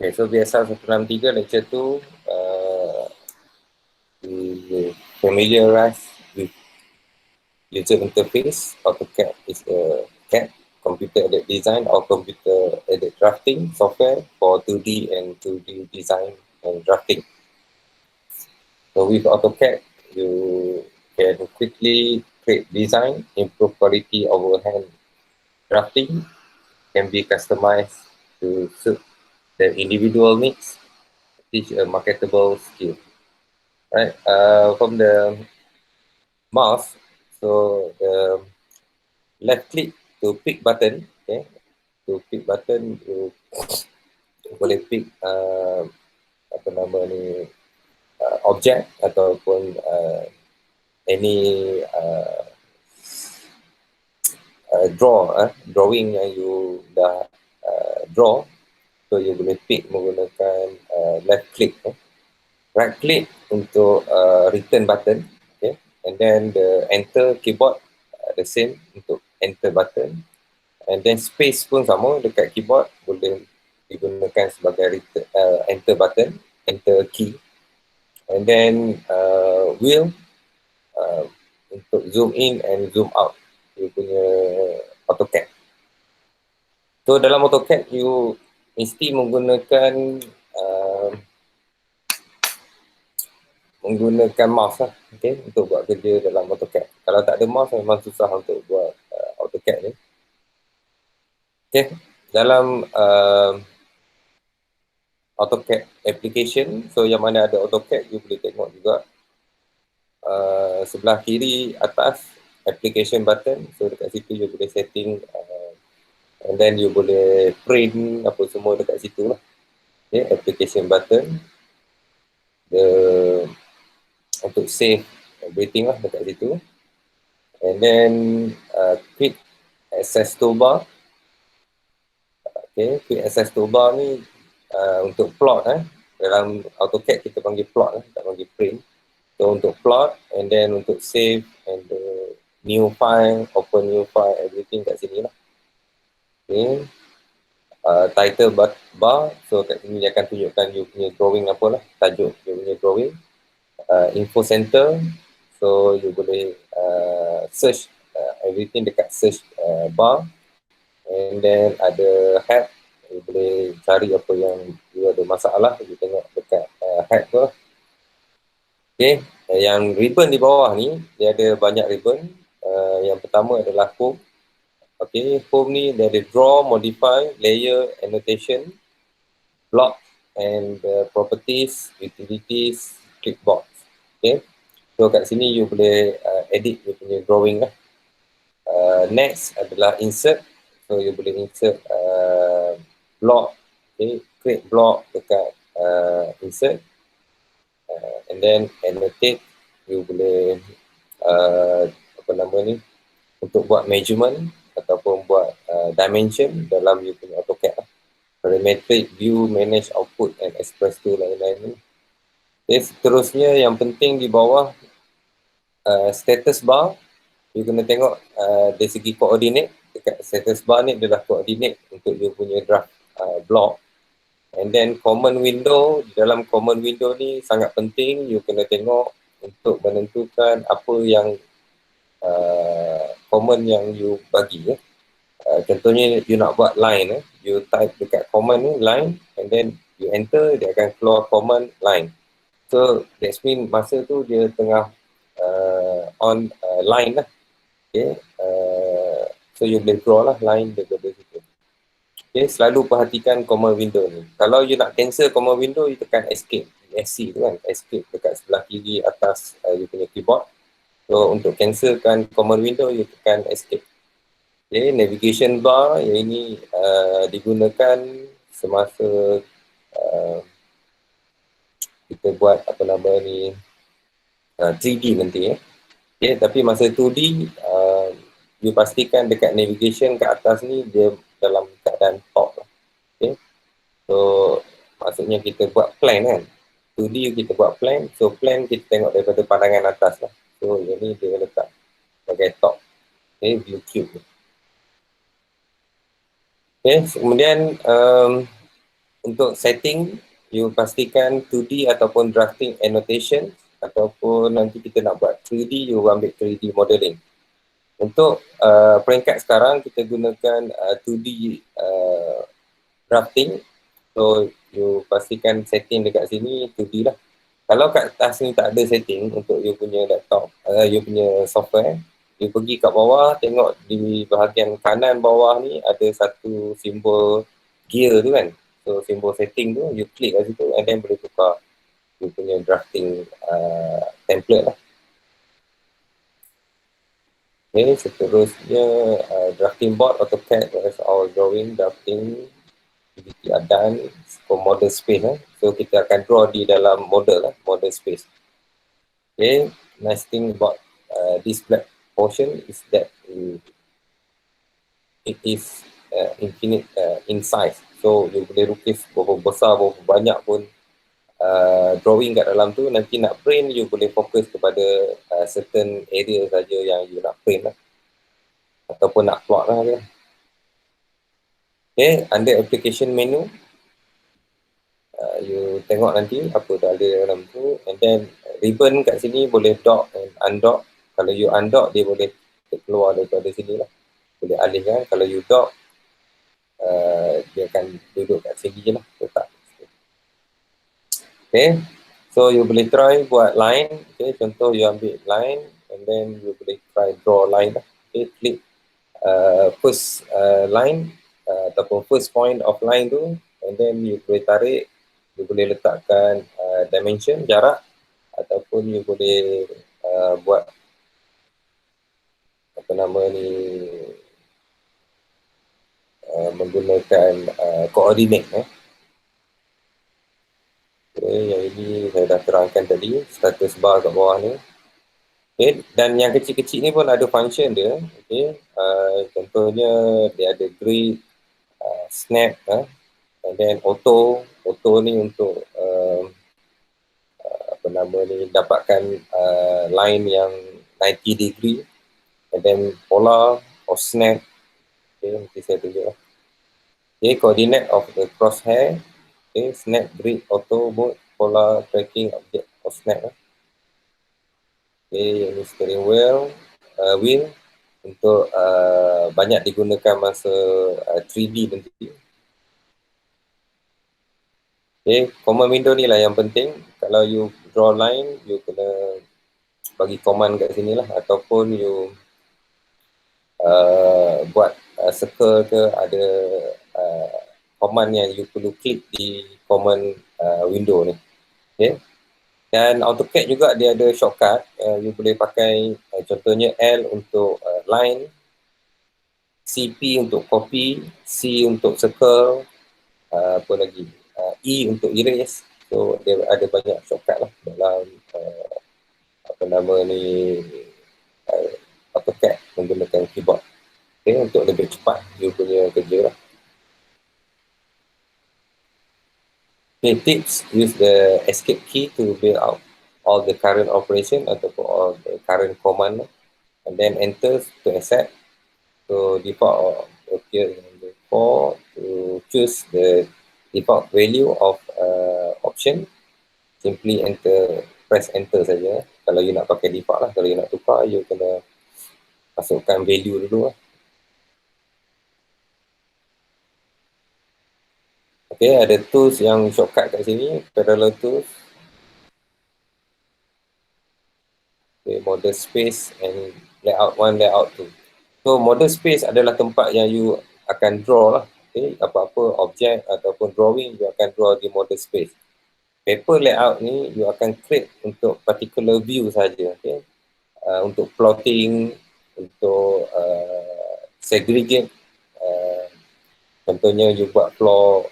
Okay, so biasa 163 lecture tu we familiarize with user interface. AutoCAD is a CAD, computer-aided design or computer-aided drafting software for 2D and 2D design and drafting. So with AutoCAD, you can quickly create design, improve quality overhand drafting, can be customized to suit the individual needs, teach a marketable skill. Right, from the mouse, so the left click to pick button, okay, to pick button you boleh pick apa nama ni object ataupun any drawing yang you dah draw, so you boleh pick menggunakan left click. Right click untuk return button, okay, and then the enter keyboard the same untuk enter button, and then space pun sama dekat keyboard boleh digunakan sebagai return, enter button, enter key, and then wheel untuk zoom in and zoom out you punya AutoCAD. So dalam AutoCAD you mesti menggunakan mouse lah, okay, untuk buat kerja dalam AutoCAD. Kalau tak ada mouse memang susah untuk buat AutoCAD ni. Okay, dalam AutoCAD application, so yang mana ada AutoCAD you boleh tengok juga sebelah kiri atas application button, so dekat situ you boleh setting and then you boleh print apa semua dekat situ lah. Okay, application button, untuk save everything lah dekat situ, and then quick access toolbar. Okay, quick access toolbar ni untuk plot dalam AutoCAD kita panggil plot tak panggil print. So untuk plot and then untuk save and the new file, open new file, everything kat sini lah. Okay, title bar, so kat sini dia akan tunjukkan you punya drawing apa lah, tajuk you punya drawing. Info center, so you boleh search everything dekat search bar, and then ada help, you boleh cari apa yang you ada masalah, you tengok dekat help tu lah. Okay, yang ribbon di bawah ni dia ada banyak ribbon. Yang pertama adalah home. Okay, home ni dia ada draw, modify, layer, annotation, block, and properties, utilities, clipboard. Okay, so kat sini you boleh edit you punya drawing lah. Next adalah insert, so you boleh insert block, okay, create block dekat insert, and then annotate, you boleh apa nama ni, untuk buat measurement ataupun buat dimension dalam you punya AutoCAD lah. Parametric, view, manage output, and express tu lain-lain. Okay, seterusnya yang penting di bawah status bar, you kena tengok dari segi koordinat. Dekat status bar ni adalah koordinat untuk you punya draft block. And then common window, di dalam common window ni sangat penting you kena tengok untuk menentukan apa yang common yang you bagi. Contohnya you nak buat line, you type dekat common ni line, and then you enter, dia akan keluar common line. So that means masa tu dia tengah on line lah. Okay, so you boleh draw lah line daripada situ. Okay, selalu perhatikan common window ni. Kalau you nak cancel common window, you tekan escape, SC tu kan, escape dekat sebelah kiri atas you punya keyboard. So untuk cancelkan common window, you tekan escape. Okay, navigation bar yang ini digunakan semasa kita buat apa nama ni 3D nanti. Okay, tapi masa 2D you pastikan dekat navigation kat atas ni dia dalam keadaan top. Okay, so maksudnya kita buat plan kan, 2D kita buat plan, so plan kita tengok daripada pandangan atas lah. So yang ni dia letak sebagai top. Okay, view cube. Okay, kemudian untuk setting, you pastikan 2D ataupun drafting annotation, ataupun nanti kita nak buat 3D, you ambil 3D modeling. Untuk peringkat sekarang, kita gunakan 2D drafting. So, you pastikan setting dekat sini 2D lah. Kalau kat atas ni tak ada setting untuk you punya laptop, you punya software, you pergi kat bawah, tengok di bahagian kanan bawah ni ada satu simbol gear tu kan. So, simbol setting tu, you klik kat situ and then boleh tukar you punya drafting template lah. Okay, seterusnya drafting board, AutoCAD, that's our drawing, drafting, activity are done for model space. So, kita akan draw di dalam model, model space. Okay, nice thing about this black portion is that it is infinite in size. So, you boleh lukis berapa besar, berapa banyak pun drawing kat dalam tu. Nanti nak print, you boleh fokus kepada certain area saja yang you nak print lah. Ataupun nak plot lah. Okay, under application menu, you tengok nanti apa dah ada dalam tu, and then ribbon kat sini boleh dock and undock. Kalau you undock, dia boleh keluar daripada sini lah, boleh alihkan. Kalau you dock, dia akan duduk kat sini je lah, letak. Okay, so you boleh try buat line. Okay, contoh you ambil line and then you boleh try draw line lah. Okay, klik first line ataupun first point of line tu, and then you boleh tarik, you boleh letakkan dimension, jarak, ataupun you boleh buat apa nama ni, menggunakan koordinat. Okay, yang ini saya dah terangkan tadi, status bar kat bawah ni. Okay, dan yang kecil-kecil ni pun ada function dia. Okay, contohnya dia ada grid, snap, and then auto ni untuk apa nama ni, dapatkan line yang 90 degree, and then polar or snap. Okay, nanti saya tunjuk lah. Okay, coordinate of the crosshair. Okay, snap, grid, auto, mode, polar, tracking, object or snap. Okay, ini steering wheel, untuk banyak digunakan masa 3D nanti. Okay, command window ni lah yang penting. Kalau you draw line, you kena bagi command kat sini lah, ataupun you buat circle ke, ada command yang you perlu klik di command window ni. Okay. Dan AutoCAD juga dia ada shortcut, you boleh pakai contohnya L untuk line, CP untuk copy, C untuk circle, apa lagi, E untuk erase. So dia ada banyak shortcut lah dalam apa nama ni, AutoCAD menggunakan keyboard. Okay, untuk lebih cepat you punya kerja lah. Okay, tips, use the escape key to build out all the current operation ataupun all the current command, and then enter to accept. So default appear in the 4 to choose the default value of option. Simply enter, press enter saja. Kalau you nak pakai default lah, kalau you nak tukar, you kena masukkan value dulu lah. Okay, ada tools yang shortcut kat sini, parallel tools. Okay, model space and layout 1, layout 2. So model space adalah tempat yang you akan draw lah. Okay, apa-apa objek ataupun drawing you akan draw di model space. Paper layout ni you akan create untuk particular view saja. Okay, untuk plotting, untuk segregate. Contohnya you buat floor,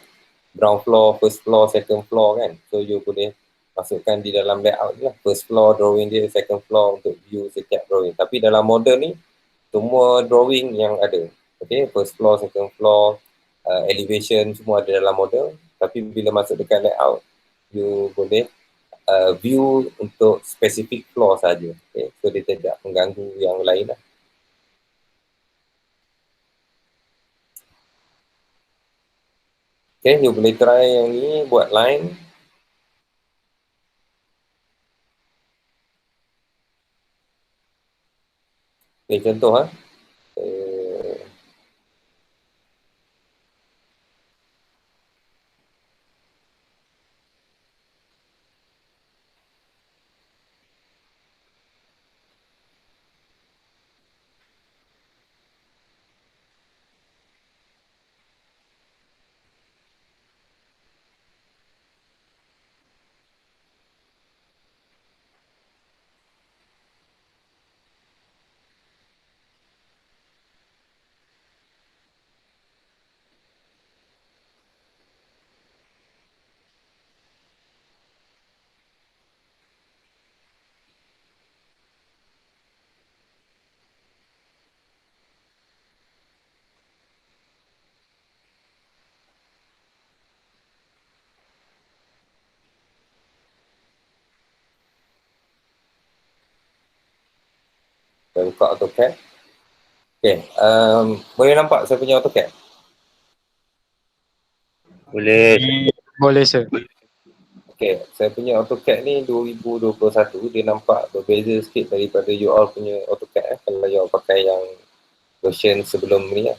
ground floor, first floor, second floor kan. So you boleh masukkan di dalam layout ni lah. First floor drawing dia, second floor untuk view setiap drawing. Tapi dalam model ni, semua drawing yang ada. Okay, first floor, second floor, elevation, semua ada dalam model. Tapi bila masuk dekat layout, you boleh view untuk specific floor saja. Okay, so dia tidak mengganggu yang lain lah. Okay, you boleh try yang ni, buat line. Okay, contoh saya buka AutoCAD. Okay, boleh nampak saya punya AutoCAD? Boleh. Boleh, sir. Okay, saya punya AutoCAD ni 2021, dia nampak berbeza sikit daripada you all punya AutoCAD kalau you all pakai yang version sebelum ni lah.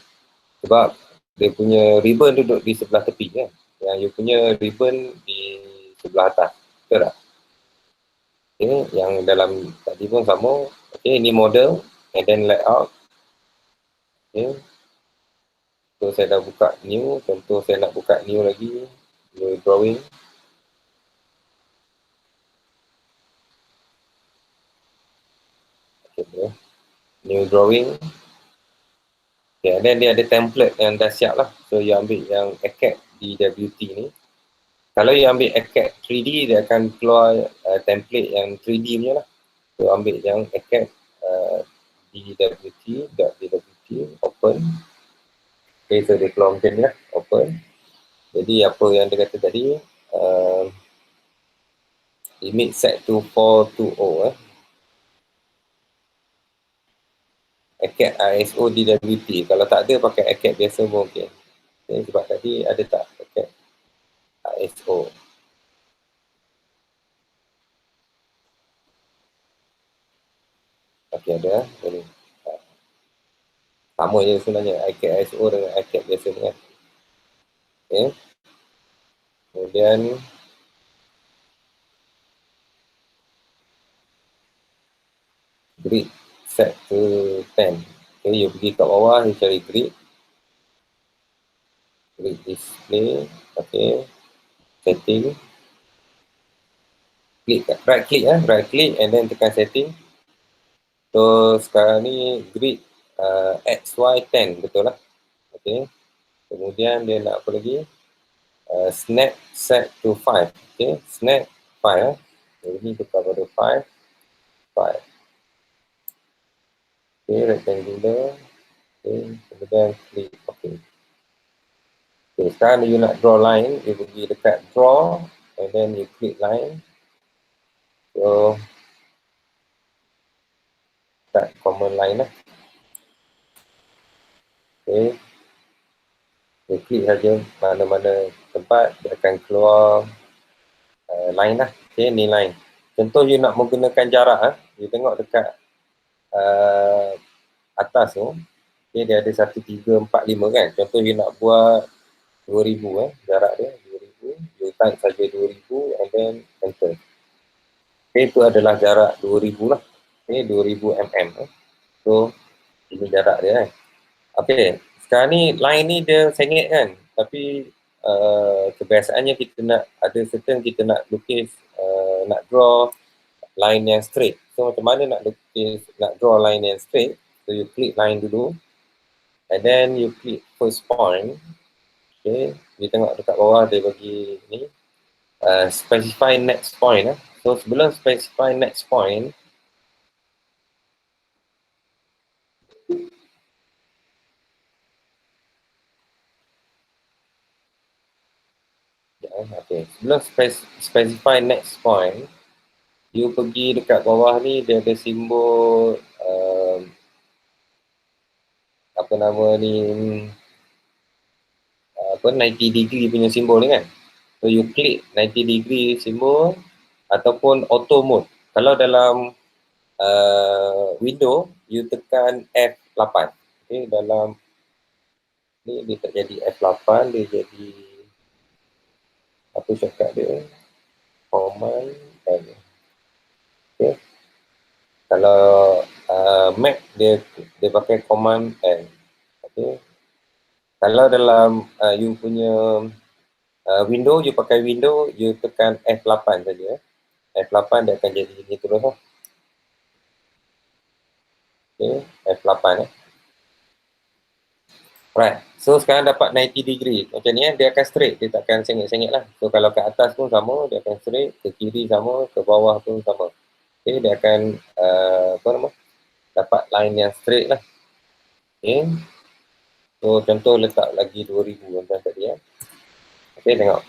Sebab dia punya ribbon duduk di sebelah tepi kan. Yang you punya ribbon di sebelah atas. Betul tak? Okay, yang dalam tadi pun sama. Okay, ini model and then layout. Okay. So saya dah buka new, contoh saya nak buka new lagi, new drawing. Okay, new drawing. Okay, and then dia ada template yang dah siap lah. So you ambil yang ACAD DWT ni. Kalau you ambil ACAD 3D, dia akan keluar template yang 3D punya lah. So ambil yang ACAD DWT, open. Okay, so dia keluar macam ni lah, open. Jadi apa yang dia kata tadi, limit set to 420 ACAD ISO DWT. Kalau tak ada, pakai ACAD biasa pun okey. Okay, sebab tadi ada tak ACAD ISO. Okey, ada. Boleh. Sama je sebenarnya, ACAD ISO dengan ACAD biasa kan. Okay. Kemudian grid set to 10. Okay, you pergi kat bawah, you cari grid. Grid display. Okay. Setting. Klik, right click and then tekan setting. So sekarang ni grid XY10, betul lah. Okay. Kemudian dia nak apa lagi? Snap set to 5. Okay. Snap 5. Jadi ni tukar pada 5. 5. Okay, rectangular. Okay, kemudian klik okay. Okay, sekarang you nak draw line, you pergi dekat draw and then you click line. So start common line lah. Okay. You klik saja mana-mana tempat, dia akan keluar line lah. Okay, ni line. Contoh you nak menggunakan jarak, you tengok dekat atas tu, okay, dia ada 1345 kan. Contoh you nak buat 2000 jarak dia 2000, you type saja 2000 and then enter. Okay, itu adalah jarak 2000 lah. Okay, 2000 mm. So, ini jarak dia kan. Okay, sekarang ni line ni dia sengit kan. Tapi kebiasaannya kita nak, ada certain kita nak lukis, nak draw line yang straight. So, macam mana nak lukis, nak draw line yang straight. So, you click line dulu. And then you click first point. Okay, you tengok dekat bawah dia bagi ni. Specify next point. So, sebelum specify next point, okay, sebelum specify next point, you pergi dekat bawah ni, dia ada simbol apa nama ni, 90 degree punya simbol ni kan. So you klik 90 degree simbol ataupun auto mode. Kalau dalam window, you tekan F8. Okay, dalam ni dia tak jadi F8, dia jadi apa shortcut dia? Command N. Okay. Kalau Mac dia pakai command N. Okay. Kalau dalam you punya window, you pakai window, you tekan F8 saja. F8 dia akan jadi ni terus lah. Okay, F8 Right. So sekarang dapat 90 degree. Macam ni dia akan straight. Dia takkan sengit-sengit lah. So kalau ke atas pun sama, dia akan straight. Ke kiri sama, ke bawah pun sama. Okay, dia akan apa nama? Dapat line yang straight lah. Okay. So contoh letak lagi 2000 macam tadi ya. Okay, tengok.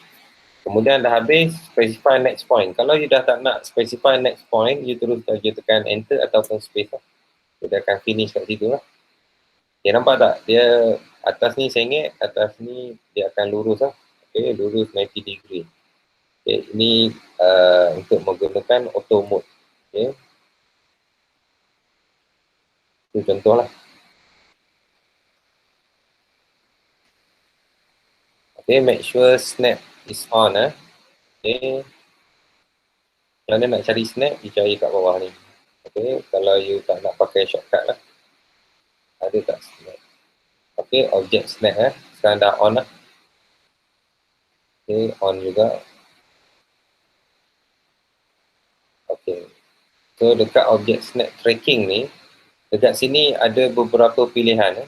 Kemudian dah habis, specify next point. Kalau you dah tak nak specify next point, you terus saja tekan enter ataupun space lah. So, dia akan finish kat situ lah. Okay, nampak tak? Dia atas ni sengit, atas ni dia akan lurus lah. Okay, lurus 90 degree. Okay, ini untuk menggunakan auto mode. Okay. Itu contoh lah. Okay, make sure snap is on. Okay. Kalau anda nak cari snap, you cari kat bawah ni. Okay, kalau you tak nak pakai shortcut lah. Ada tak snap? Okay, object snap sekarang dah on lah. Okay, on juga. Okay. So dekat object snap tracking ni, dekat sini ada beberapa pilihan.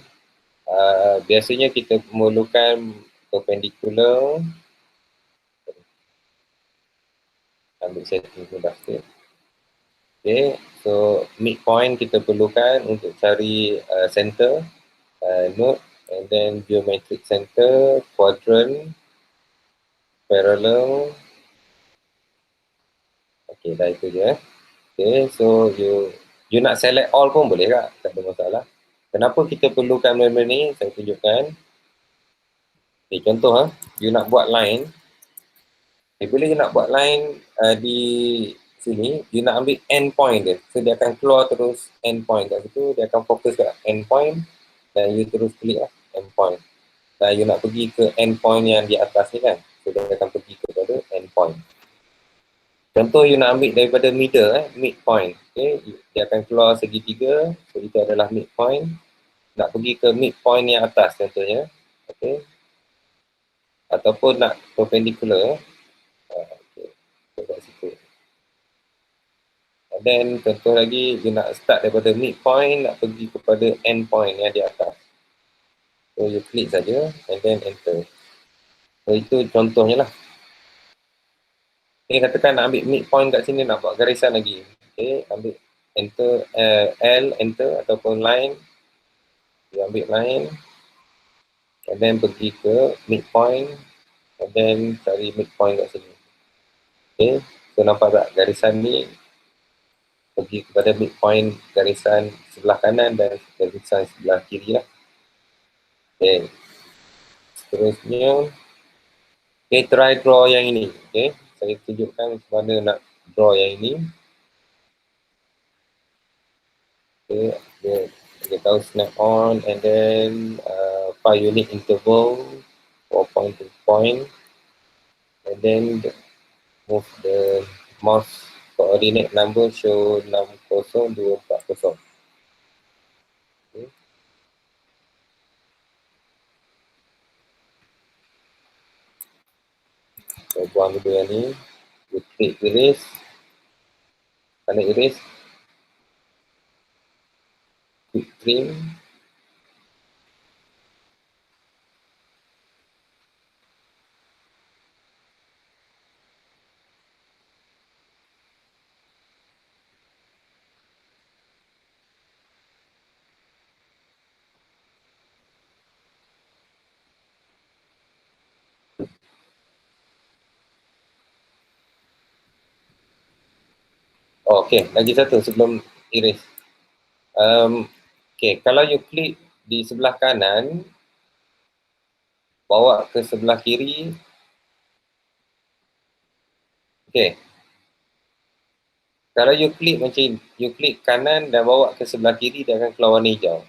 Biasanya kita memerlukan perpendicular. Ambil setting mudah sikit. Okay, so midpoint kita perlukan untuk cari center, node, and then geometric center, quadrant, parallel. Okay, dah itu je. Okay, so you nak select all pun boleh tak? Tak ada masalah. Kenapa kita perlukan benda ni? Saya tunjukkan. Okay, contoh you nak buat line. Okay, bila you nak buat line di sini, you nak ambil end point dia. So dia akan keluar terus end point kat situ. Dia akan fokus kat end point dan you terus klik lah end point. Dan you nak pergi ke end point yang di atas ni kan. So dia akan pergi kepada end point. Contoh you nak ambil daripada middle midpoint. Okay, dia akan keluar segitiga. So itu adalah midpoint. Nak pergi ke midpoint yang atas contohnya. Okay. Ataupun nak perpendicular. Okay. Kat situ. And then contoh lagi, you nak start daripada midpoint, nak pergi kepada end point yang di atas. So you klik saja and then enter. So itu contohnya lah. Okay, katakan nak ambil midpoint kat sini, nak buat garisan lagi. Okay, ambil enter, L, enter ataupun line. You ambil line. And then pergi ke midpoint. And then cari midpoint kat sini. Okay, so nampak tak garisan ni pergi kepada midpoint garisan sebelah kanan dan garisan sebelah kiri lah. Okay. Seterusnya. Okay, try draw yang ini. Okay, saya tunjukkan macam mana nak draw yang ini. Okay, dia tahu snap on and then 5 unit interval 4 point to point and then move the mouse coordinate number show 60240. Okay. So buang dulu yang ni, you click erase, kalau erase quick trim. Oh, okay, lagi satu sebelum erase. Okay, kalau you klik di sebelah kanan, bawa ke sebelah kiri. Okay. Kalau you klik macam you klik kanan dan bawa ke sebelah kiri, dia akan keluar warna hijau.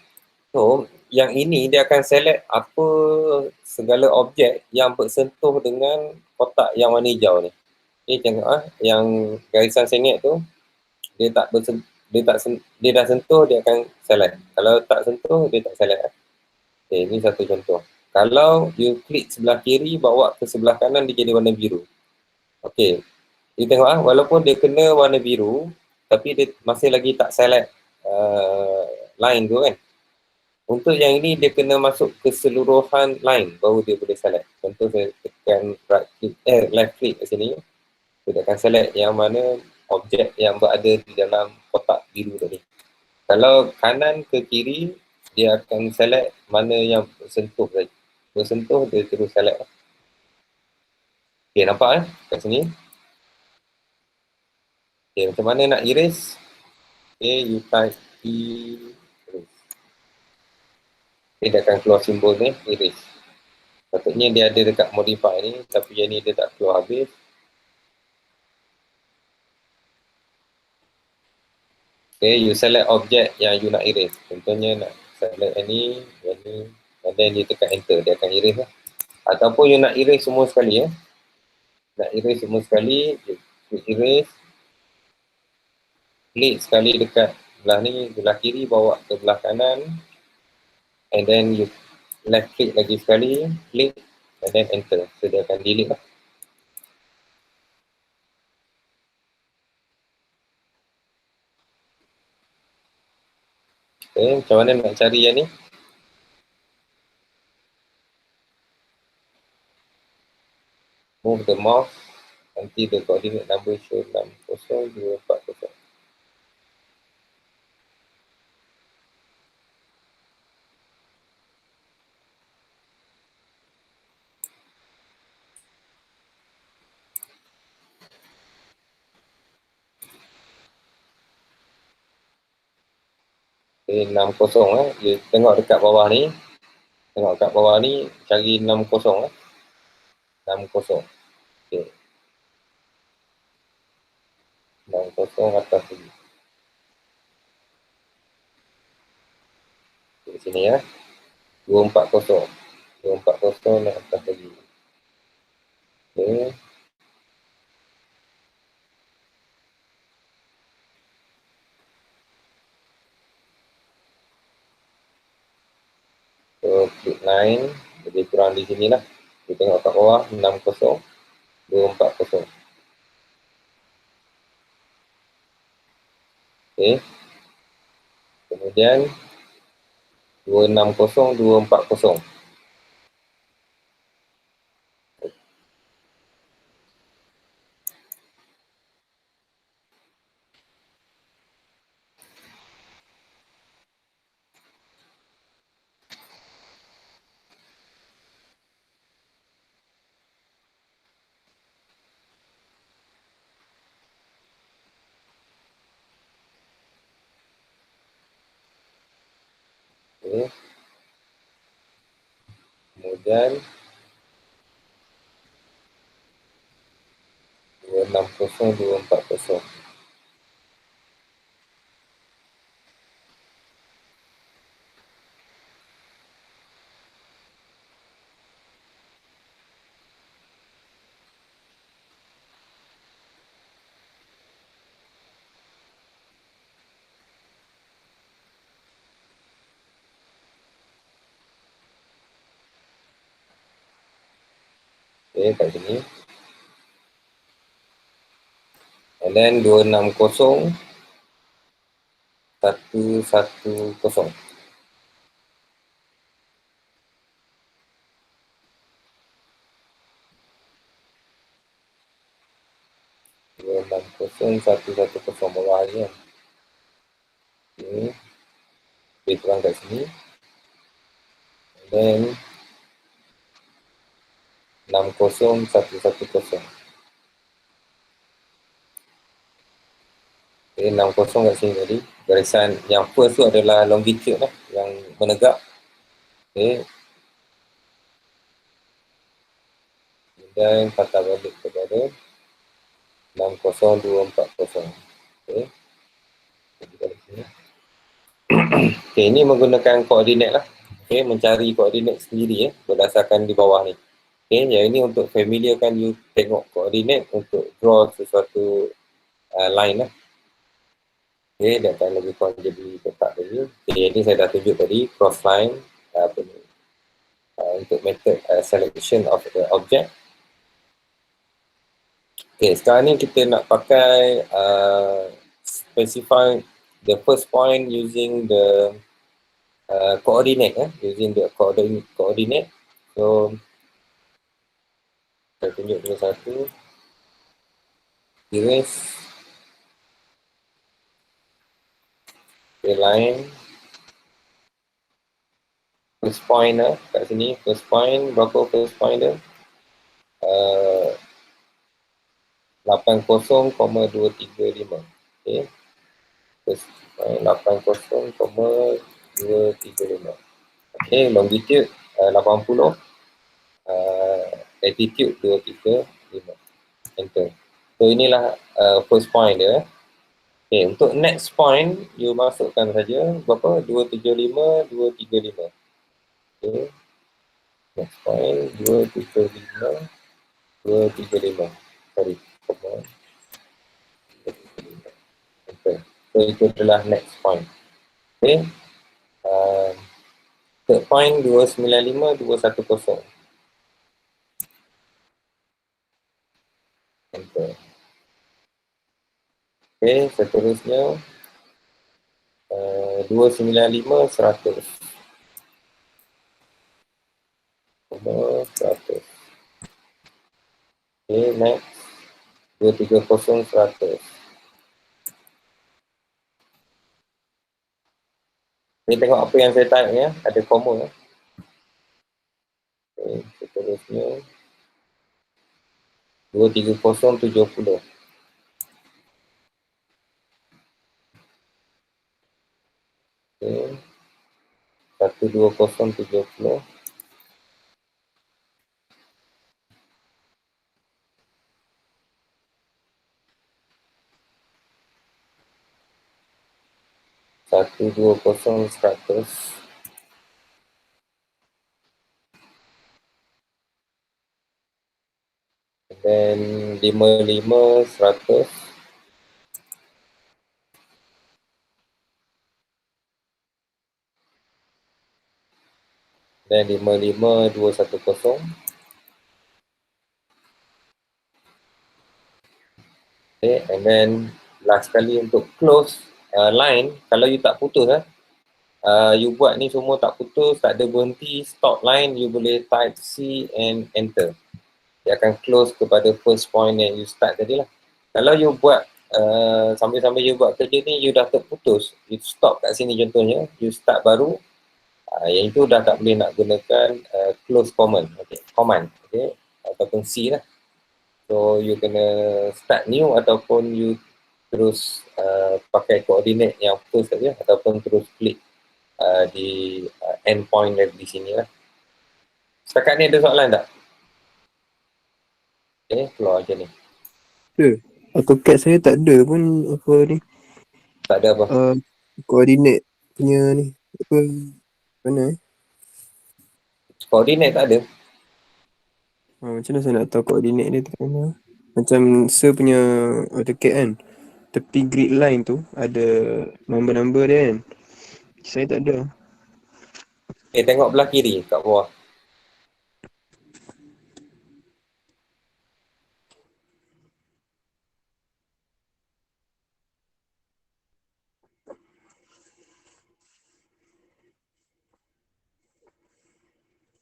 So, yang ini dia akan select apa segala objek yang bersentuh dengan kotak yang warna hijau ni. Okay, tengok yang garisan sengit tu, dia tak dia dah sentuh, dia akan select. Kalau tak sentuh, dia tak select. Okay, ini satu contoh. Kalau you klik sebelah kiri, bawa ke sebelah kanan, dia jadi warna biru. Okay, you tengok walaupun dia kena warna biru, tapi dia masih lagi tak select line tu kan. Untuk yang ini, dia kena masuk keseluruhan line, baru dia boleh select. Contoh saya tekan left click kat sini, dia akan select yang mana objek yang berada di dalam kotak biru tadi. Kalau kanan ke kiri, dia akan select mana yang bersentuh saja. Bersentuh, dia terus select. Okay, nampak kat sini. Okay, macam mana nak erase? Okay, you type erase. Okay, dia akan keluar simbol ni, erase. Patutnya dia ada dekat modify ni, tapi yang ni dia tak keluar habis. Okay, you select objek yang you nak erase. Contohnya nak select yang ni, and then you tekan enter, dia akan erase lah. Ataupun you nak erase semua sekali Nak erase semua sekali, you erase. Klik sekali dekat belah ni, belah kiri, bawa ke belah kanan. And then you left click lagi sekali, klik, and then enter. So dia akan delete lah. Okay, macam mana nak cari yang ni? Move the mouse until the coordinate number show 60240. Okay, 60 Dia tengok dekat bawah ni. Tengok kat bawah ni, cari 60 60. Okay. 60 atas sini. Di sini 240. 240 naik atas lagi. Okay. So, klik line. Jadi kurang di sini lah. Kita tengok kat bawah, 60, 240. Okay. Kemudian, 260, 240. Okay. Kemudian, 260, 240. Okay, kat sini. And then 260, 110. 260, 110 bawah ni kan. Okay. Kita terang kat sini. And then 60, 110. Okay, 60 kat sini tadi. Garisan yang first tu adalah longitude lah, yang menegak. Okay. dan patah balik kepada 60240. Okay. Okay, ini menggunakan koordinat lah. Okay, mencari koordinat sendiri berdasarkan di bawah ni. Okay, yang ini untuk familiar kan you tengok koordinat untuk draw sesuatu line lah. Okay, dan akan lebih kurang jadi kotak tadi. Okay, ini saya dah tunjuk tadi, cross line untuk method selection of the object. Okay, sekarang ni kita nak pakai specify the first point using the coordinate, using the coordinate. So, saya tunjuk dulu satu. Erase. Okay, line. First point kat sini. First point, berapa first point dia? 80,235. Okay. First point 80,235. Okay, longitude 80. Latitude 235. Enter. So inilah first point dia. Okay, untuk next point, you masukkan saja berapa? 275, 235. Okay. Next point, 235, 235. Sorry. Okay. So itu adalah next point. Okay. Third point, 295, 210. Enter. Okay, seterusnya 295, 100. 100. Okay, next 230, 100. Ni tengok apa yang saya type ya, ada koma. Okay, seterusnya 230, 70. Okay. 120, 70. Satu dua kosong 100. Dan 55 100. Dan 55 210. Okay, and then last kali untuk close line, kalau you tak putus you buat ni semua tak putus, tak ada berhenti, stop line, you boleh type C and enter. Dia akan close kepada first point yang you start tadi lah. Kalau you buat sambil-sambil you buat kerja ni, you dah terputus, you stop kat sini contohnya, you start baru, yang itu dah tak boleh nak gunakan close command, okay, command, okay, ataupun C lah. So you kena start new ataupun you terus pakai koordinat yang first saja ataupun terus klik di end point di sini lah. Setakat ni ada soalan tak? Okay, keluar je ni. Ada. AutoCAD saya tak ada pun apa ni. Tak ada apa? Koordinat punya ni. Apa mana Koordinat tak ada. macam mana saya nak tahu koordinat dia tak mana? Macam saya punya AutoCAD kan. Tepi grid line tu ada number-number dia kan. Saya tak ada. Tengok belah kiri kat bawah.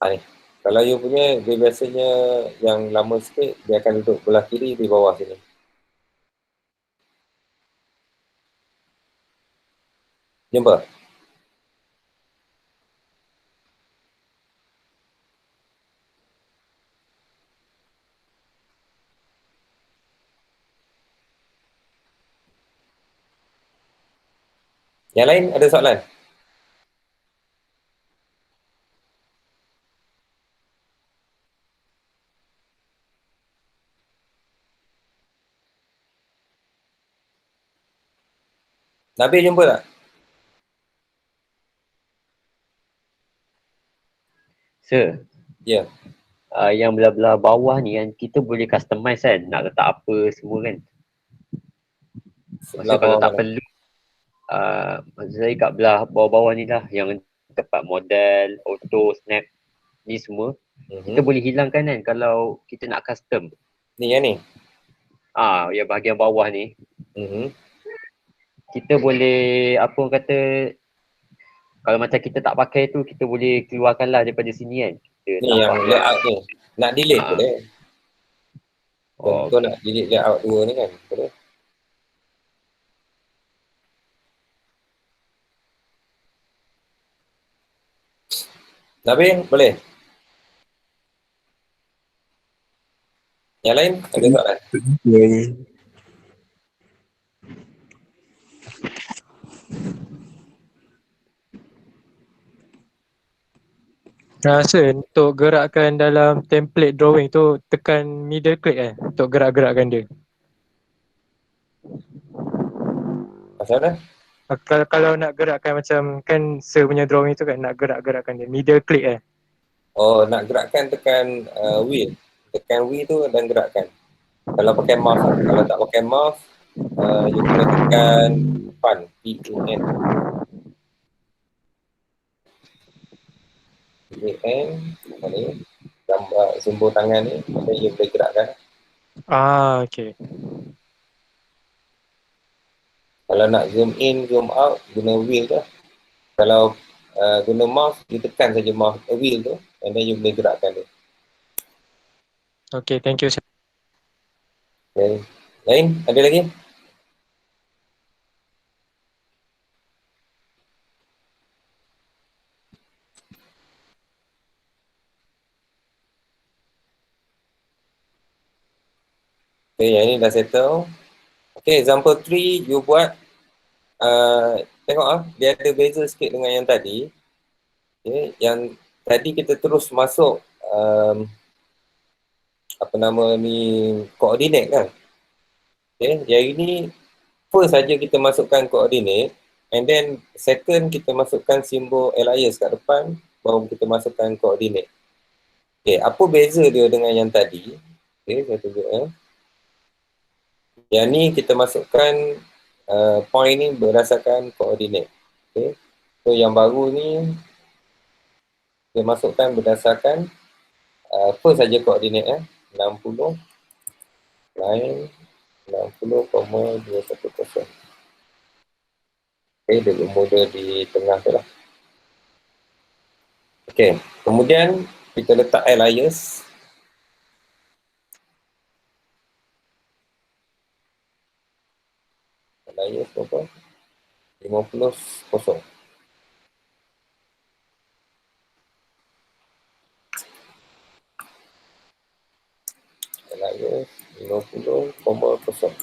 Ni. Kalau you punya, dia biasanya yang lama sikit, dia akan duduk belah kiri di bawah sini. Jumpa? Yang lain ada soalan? Nabil jumpa tak? Sir, Ya. yang belah-belah bawah ni kan, kita boleh customize kan, nak letak apa semua kan. Sebelah Maksudnya kalau bawah tak mana? perlu, maksud saya kat belah bawah-bawah ni lah, yang tempat model, auto, snap, ni semua, kita boleh hilangkan kan kalau kita nak custom. Ni yang ni? Yang bahagian bawah ni, kita boleh, apa orang kata, kalau macam kita tak pakai tu, kita boleh keluarkan lah daripada sini kan. Kita Ni tak yang pakai. layout ni. Nak delete boleh. Contoh okay. nak delete layout 2 ni kan. Boleh. Nabil, boleh? Yang lain ada soalan? Rasa untuk gerakkan dalam template drawing tu tekan middle click untuk gerak-gerakkan dia. Macam mana? Kalau nak gerakkan macam kan Sir punya drawing tu kan nak gerak-gerakkan dia middle click Oh, nak gerakkan tekan wheel. Tekan wheel tu dan gerakkan. Kalau pakai mouse lah. Kalau tak pakai mouse, you kena tekan PAN. P-A-N. P-A-N. Apa ni? Gambar simbol tangan ni. Macam you boleh gerakkan. Okay. Kalau nak zoom in, zoom out, guna wheel tu. Kalau guna mouse, you tekan saja mouse wheel tu. And then you boleh gerakkan dia. Okay, thank you sir. Okay. Lain? Ada lagi? Okay, yang ni dah settle. Okay, example 3, you buat tengok dia ada beza sikit dengan yang tadi. Okay, yang tadi kita terus masuk apa nama ni, koordinat kan. Okay, yang ini first saja kita masukkan koordinat, and then second kita masukkan simbol alias kat depan, baru kita masukkan koordinat. Okay, apa beza dia dengan yang tadi? Okay, saya tunjuk Yang ni kita masukkan point ni berdasarkan koordinat. Okay, so yang baru ni kita masukkan berdasarkan first saja koordinat 60 line 60,210. Okay, dia bermula di tengah tu lah. Okay, kemudian kita letak alias. Alias berapa? 50 kosong. Alias 50,0.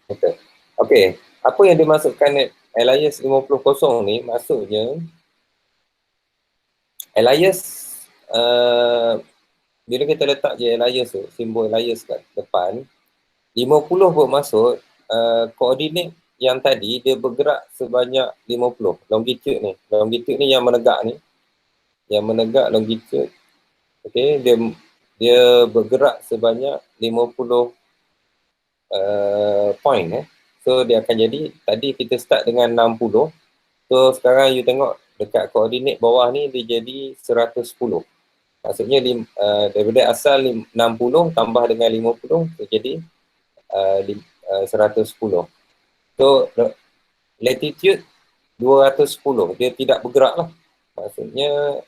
Okay. Okay, apa yang dimasukkan alias 50 kosong ni, maksudnya alias bila kita letak je alias tu, simbol alias kat depan, 50 bermaksud koordinat yang tadi dia bergerak sebanyak 50. Longitude ni. Longitude ni yang menegak ni. Yang menegak longitude. Okay, dia bergerak sebanyak 50 point So dia akan jadi, tadi kita start dengan 60. So sekarang you tengok dekat koordinat bawah ni dia jadi 110. Maksudnya daripada asal 60 tambah dengan 50 dia jadi 110. So latitude 210, dia tidak bergerak lah. Maksudnya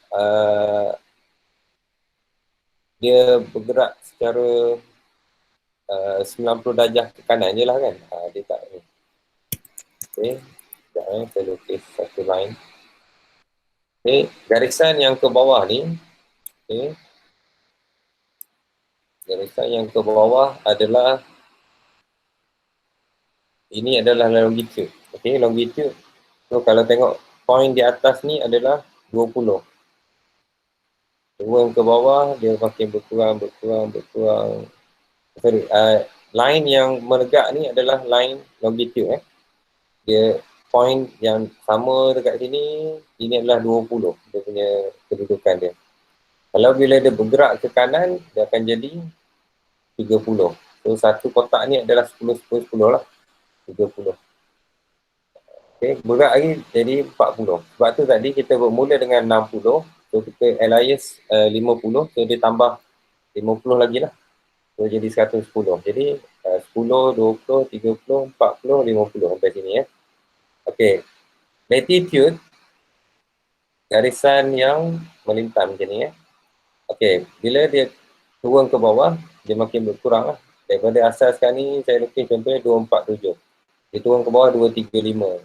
dia bergerak secara 90 darjah ke kanan je lah kan. Dia tak ni. Okay, sekejap saya lukis satu line. Okay, garisan yang ke bawah ni, okay, garisan yang ke bawah adalah, ini adalah longitude. Okay, longitude. So kalau tengok point di atas ni adalah 20. Turun ke bawah dia makin berkurang. Sorry, line yang menegak ni adalah line longitude Dia point yang sama dekat sini, ini adalah 20 dia punya kedudukan dia. Kalau bila dia bergerak ke kanan, dia akan jadi 30. So satu kotak ni adalah 10, 10, 10 lah. 30. Okay, bergerak lagi jadi 40. Sebab tu tadi kita bermula dengan 60. So kita alias 50. So dia tambah 50 lagi lah. So jadi 110. Jadi 10, 20, 30, 40, 50 sampai sini ya. Okay. Latitude, garisan yang melintang macam ni ya. Okay. Bila dia turun ke bawah, dia makin berkurang lah. Daripada asal sekarang ni, saya lukis contohnya 247. Dia turun ke bawah 235.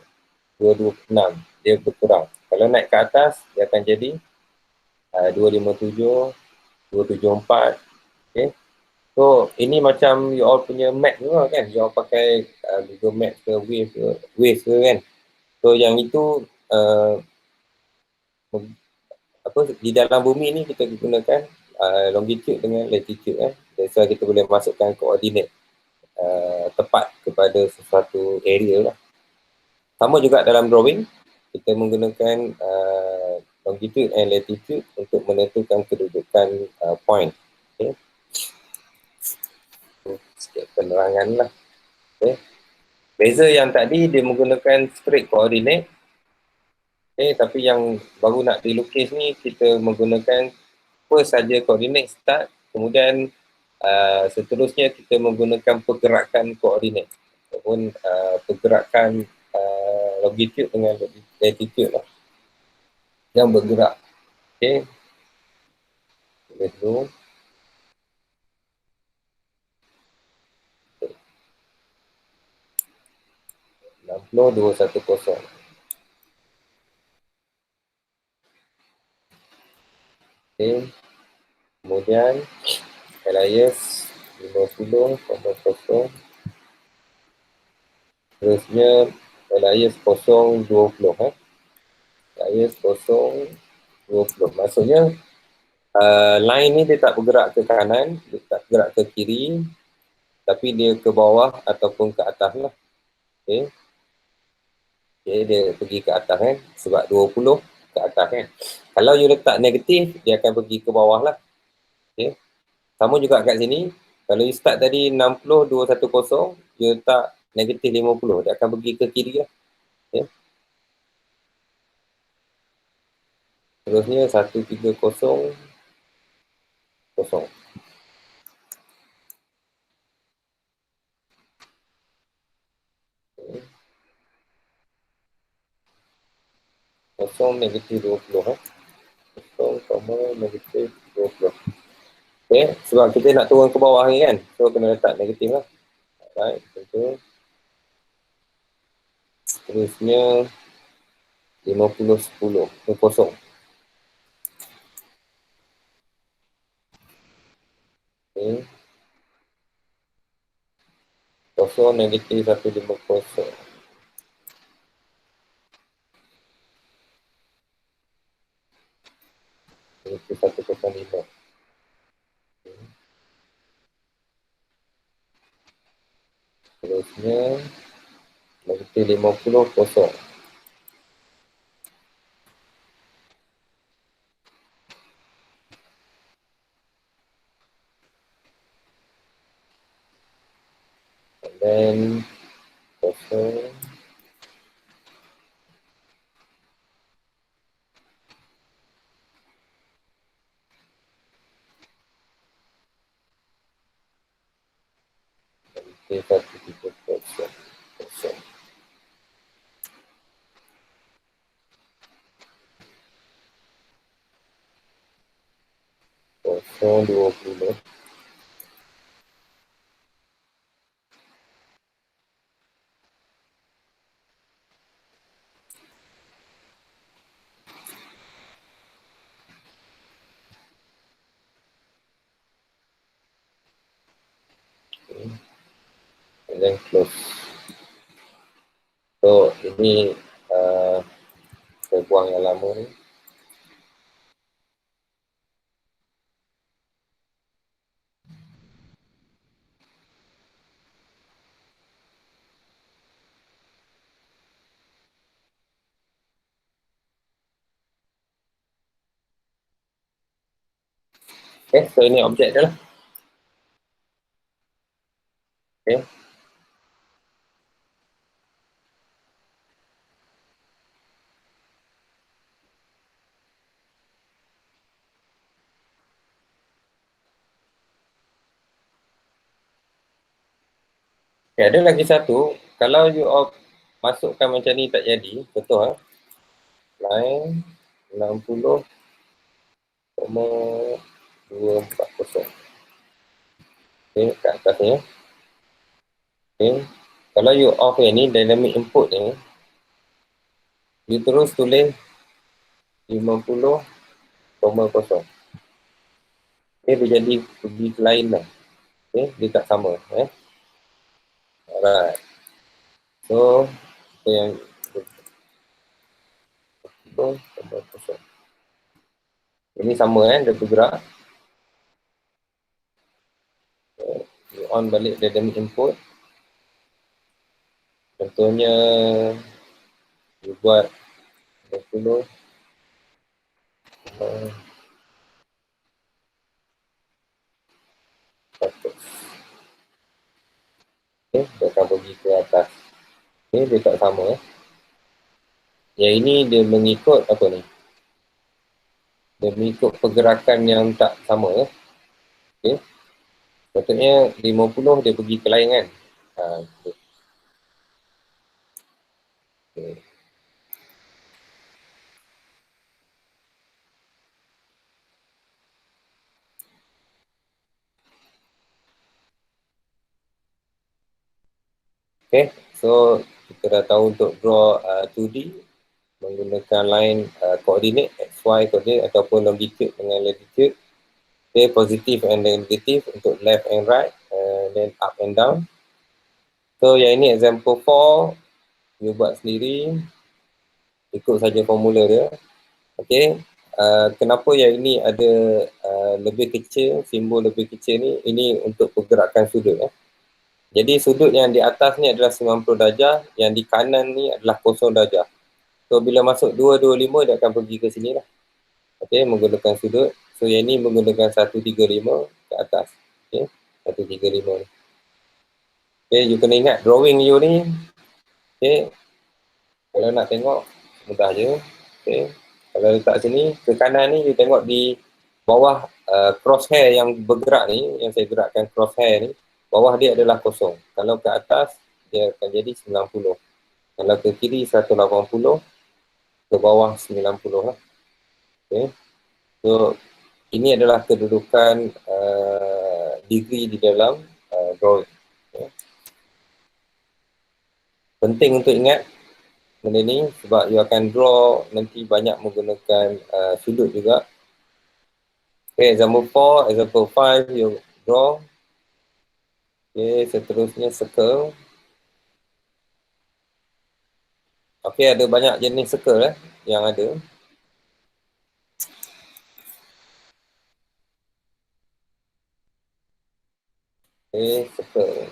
226. Dia berkurang. Kalau naik ke atas, dia akan jadi 257, 274. Okay. So, ini macam you all punya map juga kan. You all pakai Google Map ke Waze ke kan. So, yang itu di dalam bumi ni kita gunakan longitude dengan latitude kan. That's why kita boleh masukkan koordinat tepat kepada sesuatu area lah. Sama juga dalam drawing, kita menggunakan longitude and latitude untuk menentukan kedudukan point. Okay. Sikit penerangan lah. Okay. Beza yang tadi dia menggunakan straight coordinate. Okay, tapi yang baru nak dilukis ni kita menggunakan first saja coordinate start, kemudian seterusnya kita menggunakan pergerakan koordinat ataupun pergerakan longitude dengan latitude lah yang bergerak. Okay. Tulis dulu. Okay. 60210. Okay. Kemudian alias 50,0. Terusnya alias 020 alias 020. Maksudnya line ni dia tak bergerak ke kanan, dia tak bergerak ke kiri, tapi dia ke bawah ataupun ke atas lah. Okay. Okay, dia pergi ke atas kan, sebab 20 ke atas kan. Kalau you letak negatif, dia akan pergi ke bawah lah. Okay. Sama juga kat sini, kalau you start tadi 60,210, you letak negatif 50, dia akan pergi ke kiri lah. Okay. Terusnya 1300. Kosong negatif 20 kosong, negatif 20. Okay, sebab kita nak turun ke bawah ni kan, so kena letak negatif lah. Right, betul. Terusnya 50, 10, kosong. Okay. Kosong negatif 150. Negatif 105. Terusnya negatif 50, kosong. And then kosong. Negatif 130, kosong. Kosong 20. Okay. And then close. So ini saya buang yang lama ni. Okay, so ini objek dia lah. Okay. Okay, ada lagi satu. Kalau you masukkan macam ni tak jadi, contoh line 60,240. Okay, kat atas ni. Okay. Kalau you off yang ni, dynamic input ni, you terus tulis 50,0. Okay, dia jadi pergi ke lain lah. Okay, dia tak sama. Alright. So, yang 50,0. Ini sama dia bergerak. You on balik dynamic input. Contohnya, you buat 20. Okay, dia akan pergi ke atas. Okay, dia tak sama. Yang ini dia mengikut apa ni? Dia mengikut pergerakan yang tak sama. Okay. Patutnya 50 dia pergi ke lain kan. Okay. Okay. Okay, so kita dah tahu untuk draw 2D menggunakan line koordinat XY koordinat ataupun longitude dengan latitude. Okay, positif and negatif untuk left and right, then up and down. So yang ini example 4, you buat sendiri, ikut saja formula dia. Okay, kenapa yang ini ada lebih kecil, simbol lebih kecil ni, ini untuk pergerakan sudut. Jadi sudut yang di atas ni adalah 90 darjah, yang di kanan ni adalah 0 darjah. So bila masuk 225 dia akan pergi ke sini lah. Okay, menggunakan sudut. So yang ni menggunakan 135 ke atas. Okay, 135 ni. Okay, you kena ingat drawing you ni. Okay, kalau nak tengok mudah je. Okay, kalau letak sini ke kanan ni you tengok di bawah crosshair yang bergerak ni, yang saya gerakkan crosshair ni, bawah dia adalah 0. Kalau ke atas dia akan jadi 90. Kalau ke kiri 180, ke bawah 90 lah. Okay. So ini adalah kedudukan degree di dalam drawing. Okay. Penting untuk ingat benda ni sebab you akan draw nanti banyak menggunakan sudut juga. Okay, example 4, example 5 you draw. Okay, seterusnya circle. Okay, ada banyak jenis circle yang ada. Okay, circle.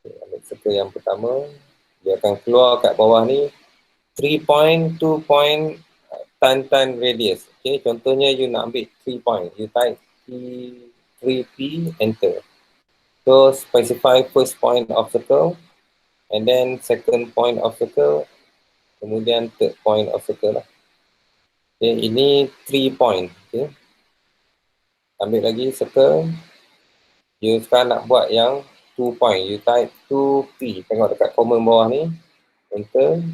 Okay, ambil circle yang pertama. Dia akan keluar kat bawah ni 3 point, 2 point, tan radius. Okay, contohnya you nak ambil 3 point. You type 3P, enter. So, specify first point of circle and then second point of circle, kemudian third point of circle lah. Okay, ini 3 point. Okay. Ambil lagi circle. You sekarang nak buat yang 2 point. You type 2P. Tengok dekat komen bawah ni. Enter.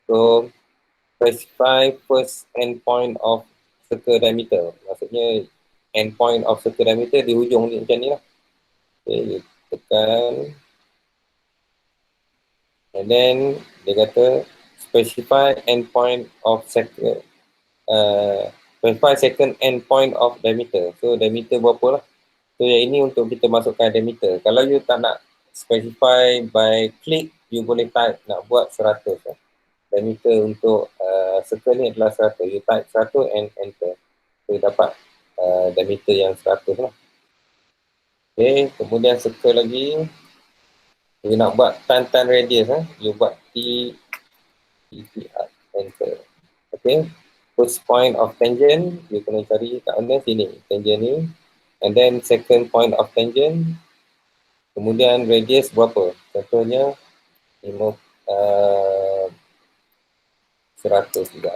So, specify first end point of circle diameter. Maksudnya, end point of circle diameter di hujung ni macam ni lah. Okay, you tekan. And then, dia kata, specify end point of circle. Specify second end point of diameter. So, diameter berapa lah. So, yang ini untuk kita masukkan diameter. Kalau you tak nak specify by click, you boleh type nak buat 100 lah. Diameter untuk circle ni adalah 100. You type 100 and enter. So, you dapat diameter yang 100 lah. Okay, kemudian circle lagi. You nak buat tan radius. You buat T, enter. Okay. First point of tangent, you kena cari kat mana? Sini. Tangent ni. and then second point of tangent, kemudian radius berapa? Contohnya 100 juga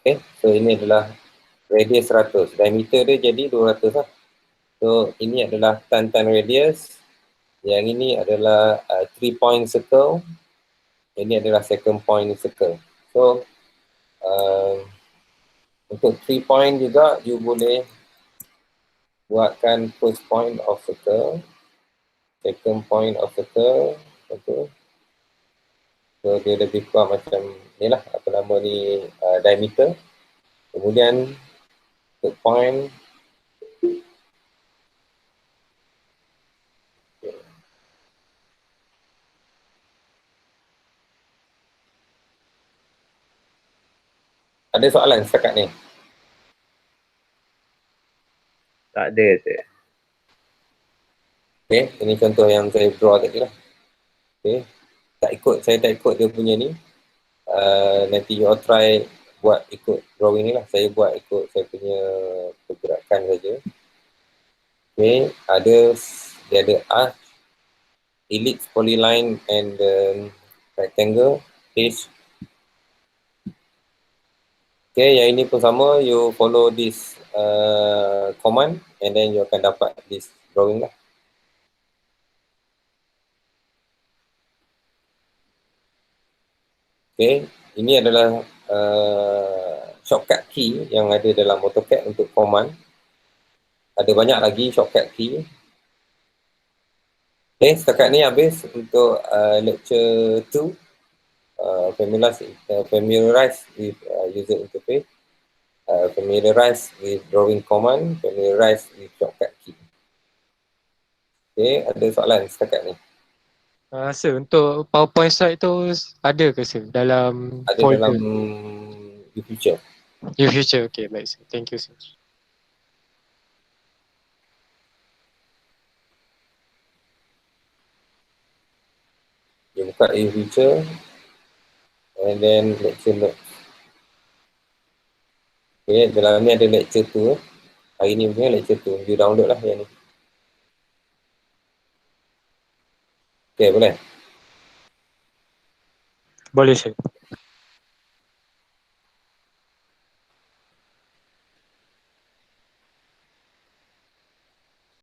Okay, so ini adalah radius 100. Diameter dia jadi 200 lah. So ini adalah tan radius. Yang ini adalah 3 point circle. Ini adalah second point circle. So untuk 3 point juga you boleh buatkan first point of circle, second point of circle. Okay. So dia lebih kurang macam ni lah, apa nama ni, diameter. Kemudian third point, ada soalan setakat ni? Tak ada saya. Okay, ini contoh yang saya draw tadi lah. Okay, saya tak ikut dia punya ni. Nanti you all try buat ikut drawing ni lah. Saya buat ikut saya punya pergerakan saja. Okay, dia ada arc, ellipse, polyline and rectangle, H. Okay, yang ini pun sama. You follow this command and then you akan dapat this drawing lah. Okay, ini adalah shortcut key yang ada dalam AutoCAD untuk command. Ada banyak lagi shortcut key. Okay, setakat ni habis untuk lecture 2. Familiarize with user interface, familiarize with drawing command, familiarize with shortcut key. Okay, ada soalan setakat ni? Sir, untuk PowerPoint slide tu ada ke sir dalam Ada folder? dalam future. In future, okay, baik sir. Thank you sir. Dia buka future and then lecture notes. Okay, dalam ni ada lecture 2. Hari ni punya lecture 2. You download lah yang ni. Okay, boleh? Boleh sir.